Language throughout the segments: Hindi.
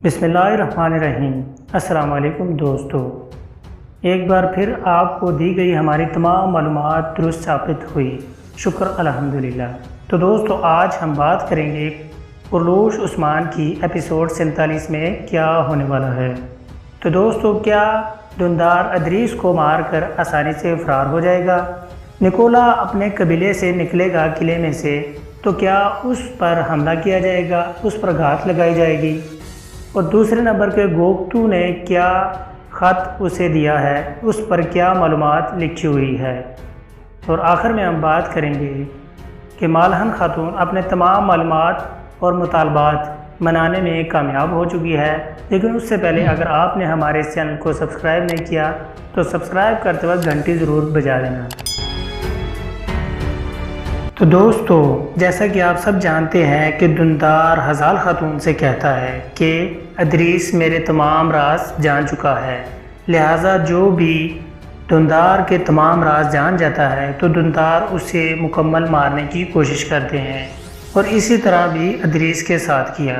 बिस्मिल्लाहिर्रहमानिर्रहीम। अस्सलाम वालेकुम दोस्तों, एक बार फिर आपको दी गई हमारी तमाम मालूमात दुरुस्त साबित हुई। शुक्र अल्हम्दुलिल्लाह। तो दोस्तों, आज हम बात करेंगे उर्लूश उस्मान की एपिसोड 47 में क्या होने वाला है। तो दोस्तों, क्या दुंदार अदरीस को मारकर आसानी से फरार हो जाएगा? निकोला अपने कबीले से निकलेगा किले में से, तो क्या उस पर हमला किया जाएगा, उस पर घात लगाई जाएगी? और दूसरे नंबर पे गोकटू ने क्या ख़त उसे दिया है, उस पर क्या मालूमात लिखी हुई है। और आखिर में हम बात करेंगे कि मालहन खातून अपने तमाम मालूमात और मुतालबात मनाने में कामयाब हो चुकी है। लेकिन उससे पहले अगर आपने हमारे इस चैनल को सब्सक्राइब नहीं किया तो सब्सक्राइब करते वक्त घंटी ज़रूर बजा देना। तो दोस्तों, जैसा कि आप सब जानते हैं कि दुंदार हज़ाल खातून से कहता है कि अदरीस मेरे तमाम राज जान चुका है, लिहाजा जो भी दुंदार के तमाम राज जान जाता है तो दुंदार उसे मुकम्मल मारने की कोशिश करते हैं। और इसी तरह भी अदरीस के साथ किया।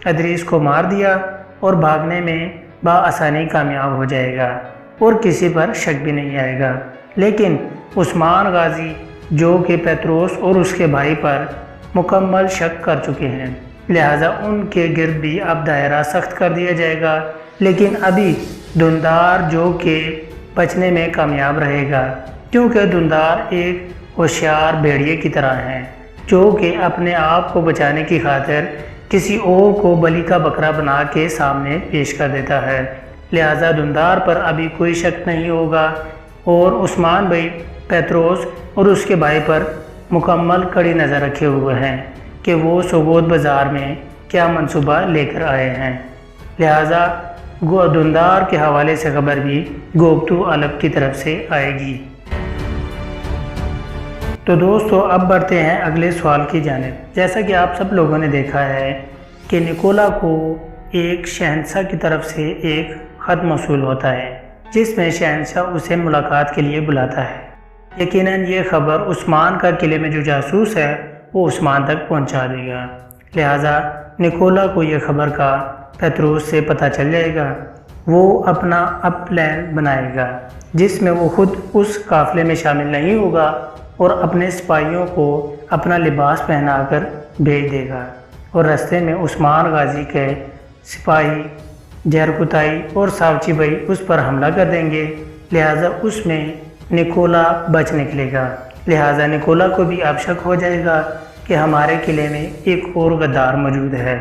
अदरीस को मार दिया और भागने में बआसानी कामयाब हो जाएगा और किसी पर शक भी नहीं आएगा। लेकिन उस्मान गाजी जो कि पेत्रोस और उसके भाई पर मुकम्मल शक कर चुके हैं, लिहाजा उनके गिर्द भी अब दायरा सख्त कर दिया जाएगा। लेकिन अभी दुंदार जो कि बचने में कामयाब रहेगा, क्योंकि दुंदार एक होशियार भेड़िए की तरह है जो कि अपने आप को बचाने की खातिर किसी और को बलि का बकरा बना के सामने पेश कर देता है। लिहाजा दुंदार पर अभी कोई शक नहीं होगा और उस्मान भाई पेत्रोस और उसके भाई पर मुकम्मल कड़ी नज़र रखे हुए हैं कि वो सोगोद बाज़ार में क्या मंसूबा लेकर आए हैं। लिहाजा दुंदार के हवाले से खबर भी गोकटू अलग की तरफ से आएगी। तो दोस्तों, अब बढ़ते हैं अगले सवाल की जानिब। जैसा कि आप सब लोगों ने देखा है कि निकोला को एक शहंशाह की तरफ से एक ख़त मौसूल होता है जिसमें शहंशाह उसे मुलाकात के लिए बुलाता है। यकीनन ये खबर उस्मान का किले में जो जासूस है वो उस्मान तक पहुंचा देगा। लिहाजा निकोला को ये खबर का पेत्रोस से पता चल जाएगा। वो अपना अब प्लान बनाएगा जिसमें वो खुद उस काफ़िले में शामिल नहीं होगा और अपने सिपाहियों को अपना लिबास पहनाकर भेज देगा। और रास्ते में उस्मान गाजी के सिपाही जहरकुताई और सावची भाई उस पर हमला कर देंगे। लिहाजा उसमें निकोला बच निकलेगा। लिहाजा निकोला को भी अब शक हो जाएगा कि हमारे किले में एक और गद्दार मौजूद है।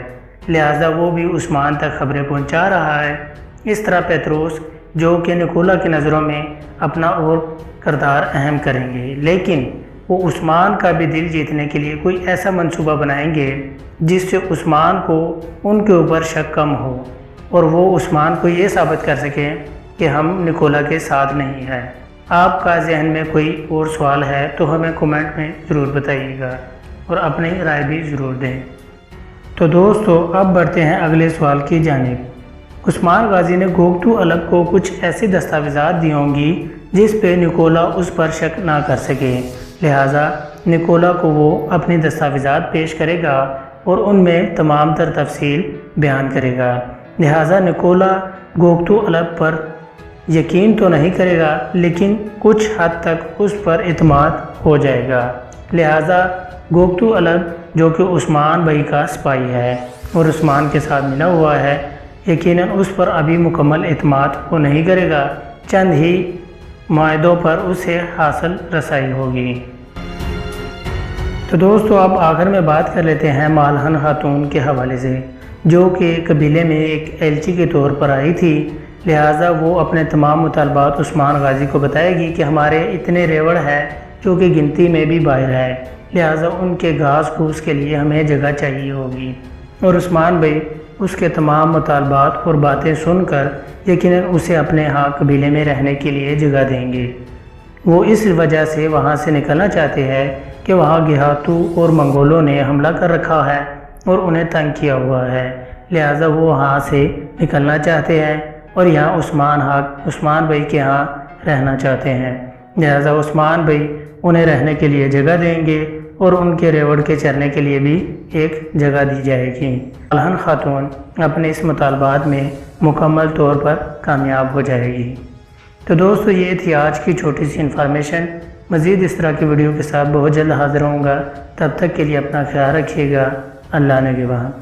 लिहाजा वो भी उस्मान तक खबरें पहुंचा रहा है। इस तरह पेत्रोस जो कि निकोला की नज़रों में अपना और किरदार अहम करेंगे, लेकिन वो उस्मान का भी दिल जीतने के लिए कोई ऐसा मंसूबा बनाएंगे जिससे उस्मान को उनके ऊपर शक कम हो और वो उस्मान को ये साबित कर सकें कि हम निकोला के साथ नहीं हैं। आपका जहन में कोई और सवाल है तो हमें कमेंट में ज़रूर बताइएगा और अपनी राय भी ज़रूर दें। तो दोस्तों, अब बढ़ते हैं अगले सवाल की जानिब। उस्मान गाजी ने गोकटू अलग को कुछ ऐसे दस्तावेज़ात दी होंगी जिस पे निकोला उस पर शक ना कर सके। लिहाजा निकोला को वो अपनी दस्तावेज़ात पेश करेगा और उनमें तमाम तर तफसील बयान करेगा। लिहाजा निकोला गोकटू अलग पर यकीन तो नहीं करेगा, लेकिन कुछ हद तक उस पर इत्मीनान हो जाएगा। लिहाजा गोकटू अलग जो कि उस्मान भाई का सिपाही है और उस्मान के साथ मिला हुआ है, यकीनन उस पर अभी मुकम्मल इत्मीनान वो नहीं करेगा। चंद ही मायदों पर उसे हासिल रसाई होगी। तो दोस्तों, अब आखिर में बात कर लेते हैं मालहन खातून के हवाले से, जो कि कबीले में एक एलची के तौर पर आई थी। लिहाजा वो अपने तमाम मुतालबात उस्मान गाजी को बताएगी कि हमारे इतने रेवड़ है जो कि गिनती में भी बाहर है, लिहाजा उनके घास फूस के लिए हमें जगह चाहिए होगी। और उस्मान भाई उसके तमाम मुतालबात और बातें सुनकर यकीनन उसे अपने यहाँ कबीले में रहने के लिए जगह देंगे। वो इस वजह से वहाँ से निकलना चाहते हैं कि वहाँ गिहातू और मंगोलों ने हमला कर रखा है और उन्हें तंग किया हुआ है। लिहाजा वो वहाँ से निकलना चाहते हैं और यहाँ उस्मान भाई के यहाँ रहना चाहते हैं। लिहाजा उस्मान भाई उन्हें रहने के लिए जगह देंगे और उनके रेवड़ के चरने के लिए भी एक जगह दी जाएगी। अलहन खातून अपने इस मुतालबात में मुकम्मल तौर पर कामयाब हो जाएगी। तो दोस्तों ये थी आज की छोटी सी इन्फॉर्मेशन। मज़ीद इस तरह की वीडियो के साथ बहुत जल्द हाज़िर होऊंगा। तब तक के लिए अपना ख्याल रखिएगा। अल्लाह ने निगहबान।